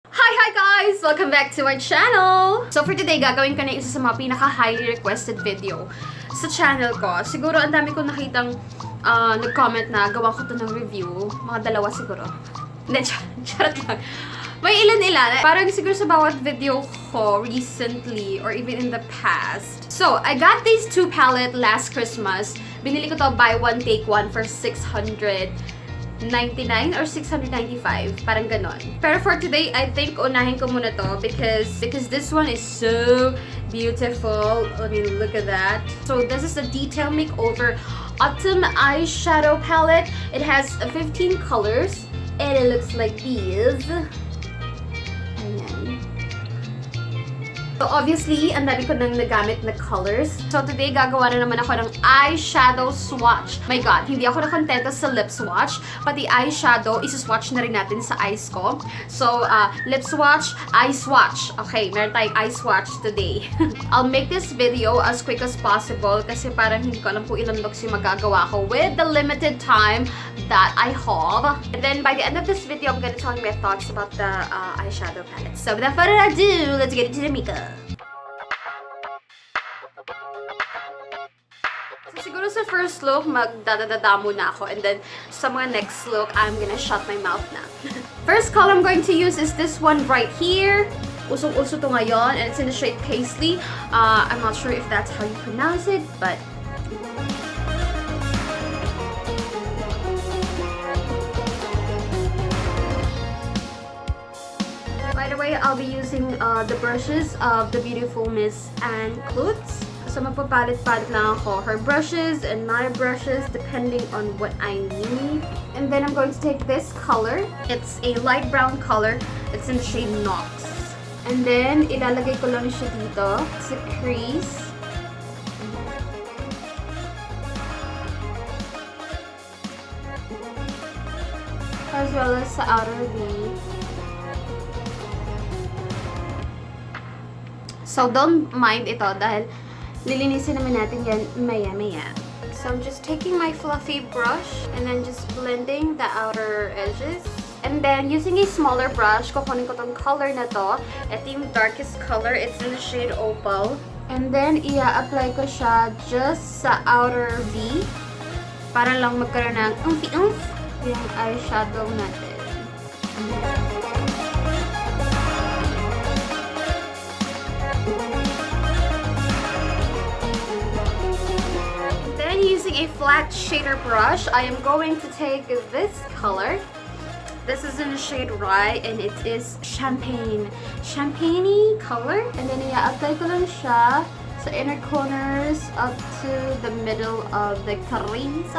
Hi guys! Welcome back to our channel! So for today, gagawin ko na isa sa mga pinaka-highly requested video sa channel ko. Siguro ang dami ko nakitang nag-comment na gawa ko to ng review. Mga dalawa siguro. Hindi, charot lang. May ilan-ilan. Parang siguro sa bawat video ko recently or even in the past. So, I got these two palette last Christmas. Binili ko to buy one take one for 699 or 695, parang ganon. Pero for today, I think unahin ko muna to because this one is so beautiful. I mean, look at that. So this is the Detail Makeover Autumn Eyeshadow Palette. It has 15 colors and it looks like these. Ayan. So obviously, ang dami ko nang nagamit na colors. So today, gagawa na naman ako ng eyeshadow swatch. My God, hindi ako nakontento sa lip swatch. Pati eyeshadow, isi-swatch na rin natin sa eyes ko. So, lip swatch, eye swatch. Okay, meron tayong eye swatch today. I'll make this video as quick as possible kasi parang hindi ko alam kung ilang looks yung magagawa ko with the limited time that I have. And then by the end of this video, I'm gonna tell you my thoughts about the eyeshadow palette. So without further ado, let's get into the makeup. So siguro sa first look, magdadadada muna ako. And then sa mga next look, I'm gonna shut my mouth na. First color I'm going to use is this one right here. Usong-uso to ngayon, and it's in the shade Paisley. I'm not sure if that's how you pronounce it, but by the way, I'll be using the brushes of the beautiful Miss Anne Klutz. So magpapalit-palit lang ako her brushes and my brushes depending on what I need. And then I'm going to take this color. It's a light brown color. It's in the shade Nox. And then ilalagay ko lang siya dito sa crease. As well as sa outer V. So, don't mind ito dahil lilinisin naman natin yan maya-maya. So, I'm just taking my fluffy brush and then just blending the outer edges. And then, using a smaller brush, kukunin ko tong color na to. Ito yung darkest color. It's in the shade Opal. And then, i-apply ko siya just sa outer V para lang magkaroon ng umph-umph yung eyeshadow natin. Using a flat shader brush, I am going to take this color. This is in the shade Rye and it is champagne-y color. And then i-apply ko lang siya sa inner corners up to the middle of the crease.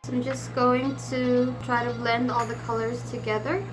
So I'm just going to try to blend all the colors together.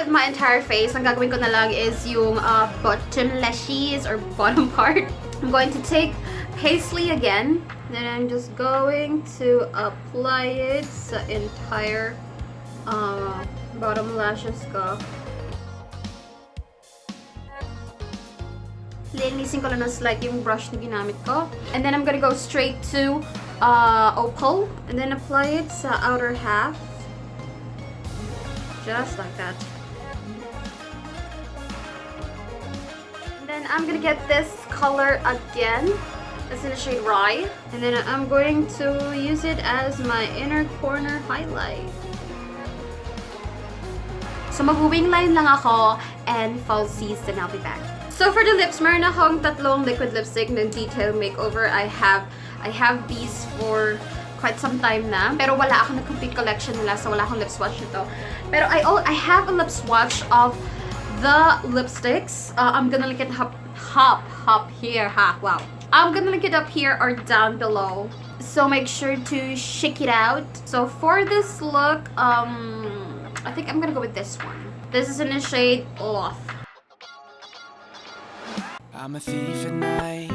My entire face, ang gagawin ko na lang is yung bottom lashes or bottom part. I'm going to take Paisley again, then I'm just going to apply it sa entire bottom lashes ko. Linisin ko lang ng slight yung brush na ginamit ko. And then I'm gonna go straight to Opal and then apply it sa outer half. Just like that. Then I'm gonna get this color again. It's in the shade Rye. And then I'm going to use it as my inner corner highlight. So mag-wing line lang ako and falsies, then I'll be back. So for the lips, meron akong tatlong liquid lipstick ng Detail Makeover. I have these for quite some time na. Pero wala akong na-complete collection nila, so wala akong lip swatch nito. Pero I have a lip swatch of the lipsticks. I'm gonna link it up here. Wow. I'm gonna link it up here or down below. So make sure to check it out. So for this look, I think I'm gonna go with this one. This is in the shade Off. I'm a thief at night.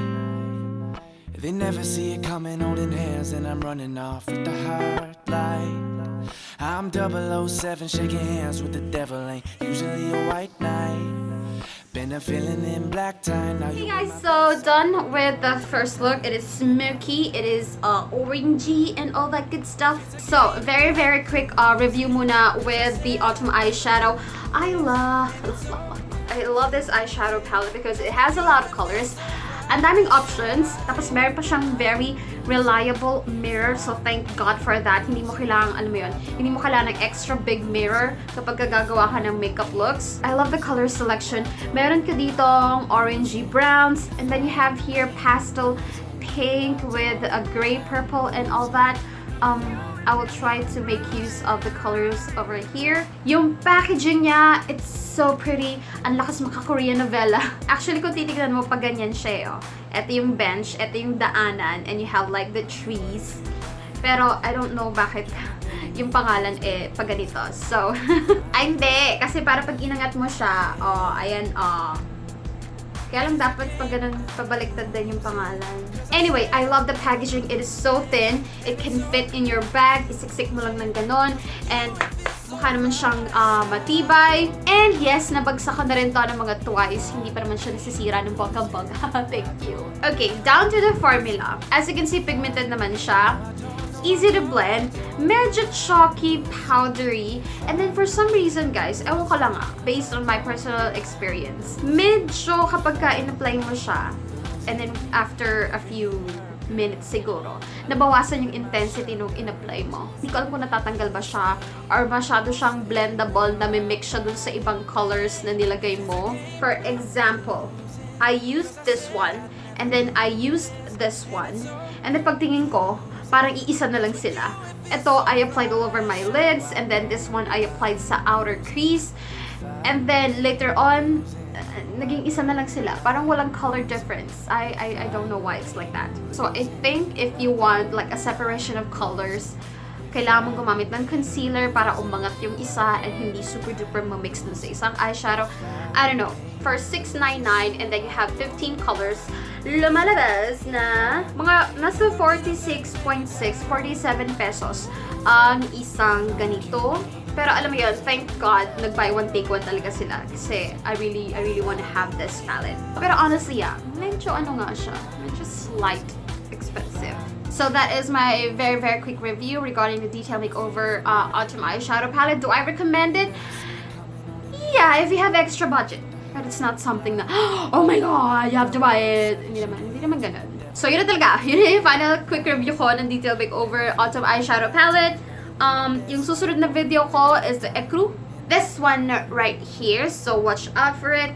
They never see it coming, holding hands, and I'm running off with the heart light. I'm 007, shaking hands with the devil, ain't usually a white knight. Been a feeling in black tie now. Hey guys, so done with the first look. It is smoky, it is orangey, and all that good stuff. So very quick review muna with the autumn eyeshadow. I love this eyeshadow palette because it has a lot of colors. Ang daming options. Tapos meron pa siyang very reliable mirror. So thank God for that. Hindi mo kailangan, alam mo yun, hindi mo kailangan ng extra big mirror kapag gagawa ka ng makeup looks. I love the color selection. Meron ka ditong orangey browns. And then you have here pastel pink with a gray purple and all that. I will try to make use of the colors over here. Yung packaging niya, it's so pretty. Ang lakas maka-Korean novela. Actually, kung titignan mo, pag ganyan siya, oh. Ito yung bench, ito yung daanan, and you have like the trees. Pero, I don't know bakit yung pangalan pag ganito. So, ay hindi. Kasi para pag inangat mo siya, oh, ayan, oh. Kaya lang dapat pag ganun, pabaliktad din yung pangalan. Anyway, I love the packaging. It is so thin. It can fit in your bag. Isiksik mo lang ng ganon. And mukha naman siyang matibay. And yes, nabagsak ko na rin to ng mga twice. Hindi pa naman siya nasisira ng bongga-bongga. Thank you. Okay, down to the formula. As you can see, pigmented naman siya. Easy to blend, medyo chalky, powdery, and then for some reason, guys, ewan ko lang based on my personal experience, medyo kapag in-apply mo siya, and then after a few minutes siguro, nabawasan yung intensity nung in-apply mo. Hindi ko alam kung natatanggal ba siya, or masyado siyang blendable na may mix siya dun sa ibang colors na nilagay mo. For example, I used this one, and then I used this one, and then pagtingin ko, parang iisa na lang sila. Ito, I applied all over my lids, and then this one, I applied sa outer crease. And then, later on, naging isa na lang sila. Parang walang color difference. I don't know why it's like that. So, I think if you want like a separation of colors, kailangan mong gumamit ng concealer para umangat yung isa and hindi super duper mamix dun sa isang eyeshadow. I don't know. For $6.99 and then you have 15 colors, lumalabas na mga nasa 46.6, 47 pesos ang isang ganito. Pero alam mo yun, thank God, nag-buy one, take one talaga sila. Kasi I really want to have this palette. Pero honestly, medyo ano nga siya, medyo slight expensive. So that is my very quick review regarding the Detail Makeover Autumn Eyeshadow Palette. Do I recommend it? Yeah, if you have extra budget. But it's not something that, oh my God, you have to buy it. Hindi naman ganun. So yun na talaga. Yun na yung final quick review ko ng Detail Makeover Autumn Eyeshadow Palette. Yung susunod na video ko is the Ecru. This one right here. So watch out for it.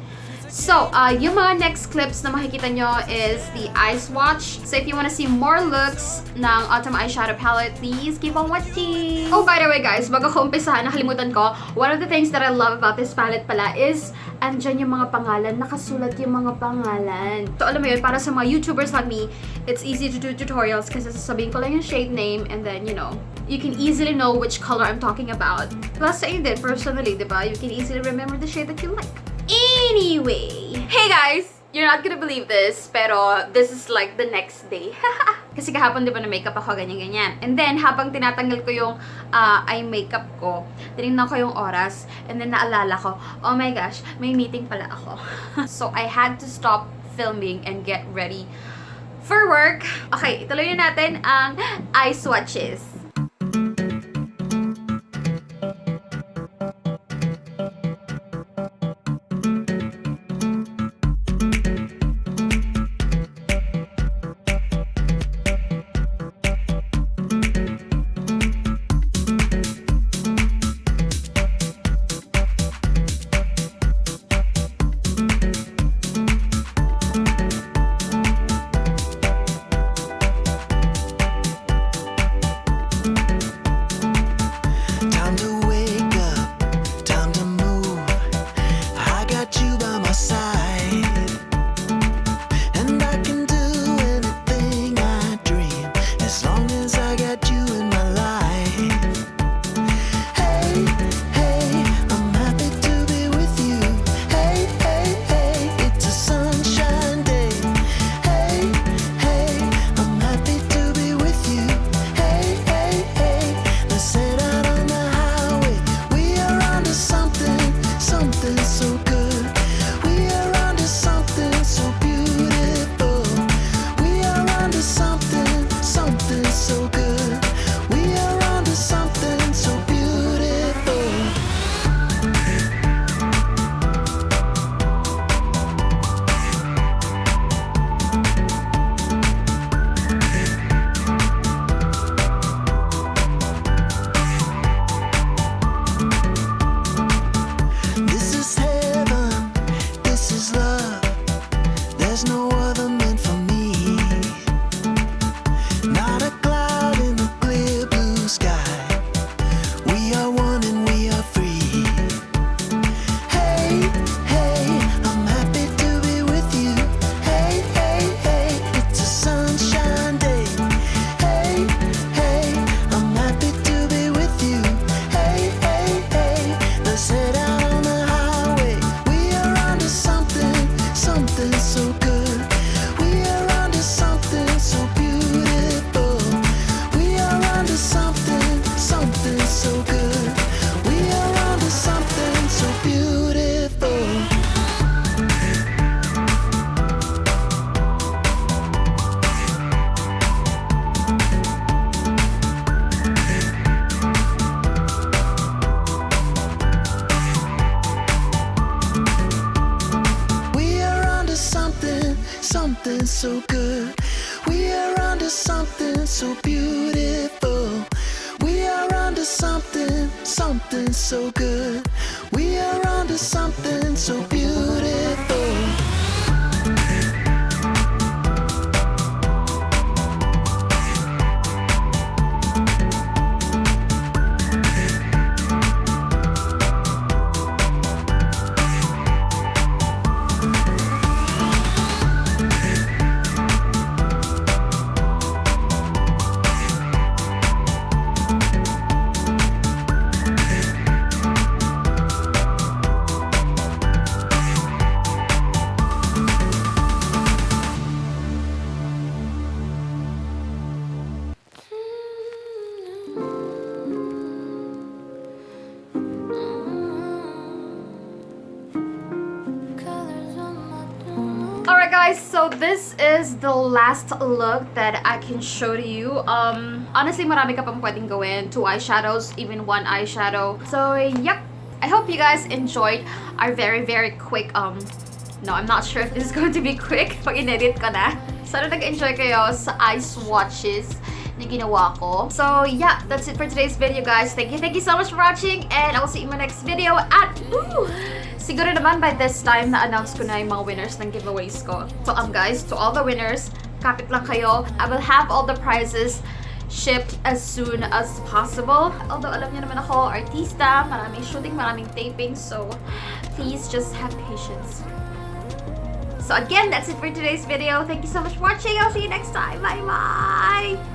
So, yung mga next clips na makikita nyo is the eye swatch. So, if you wanna see more looks ng Autumn Eyeshadow Palette, please keep on watching! Oh, by the way guys, bago ko umpisahan, nakalimutan ko, one of the things that I love about this palette pala is, andyan yung mga pangalan, nakasulat yung mga pangalan. So, alam mo yun, para sa mga YouTubers like me, it's easy to do tutorials kasi sasabihin ko lang yung shade name and then, you know, you can easily know which color I'm talking about. Plus, sa din, personally, diba? You can easily remember the shade that you like. Anyway, hey guys! You're not gonna believe this, pero this is like the next day. Kasi kahapon diba na makeup ako, ganyan-ganyan. And then, habang tinatanggal ko yung eye makeup ko, tinignan ko yung oras, and then naalala ko, oh my gosh, may meeting pala ako. So, I had to stop filming and get ready for work. Okay, ituloy na natin ang eye swatches. something so good. We are onto something so beautiful. We are onto something, something so good. We are onto something so beautiful. Alright guys, so this is the last look that I can show to you. Honestly, marami ka pang pwedeng gawin. 2 eyeshadows, even 1 eyeshadow. So, yep. I hope you guys enjoyed our very quick, no, I'm not sure if this is going to be quick pag in-edit ko na. Sana nag-enjoy kayo sa eye swatches na ginawa ko. So, yeah, that's it for today's video, guys. Thank you so much for watching, and I will see you in my next video. At, siguro naman by this time, na-announce ko na yung mga winners ng giveaways ko. So, guys, to all the winners, kapit lang kayo. I will have all the prizes shipped as soon as possible. Although, alam niyo naman ako, artista, maraming shooting, maraming taping, so please just have patience. So again, that's it for today's video. Thank you so much for watching. I'll see you next time. Bye-bye!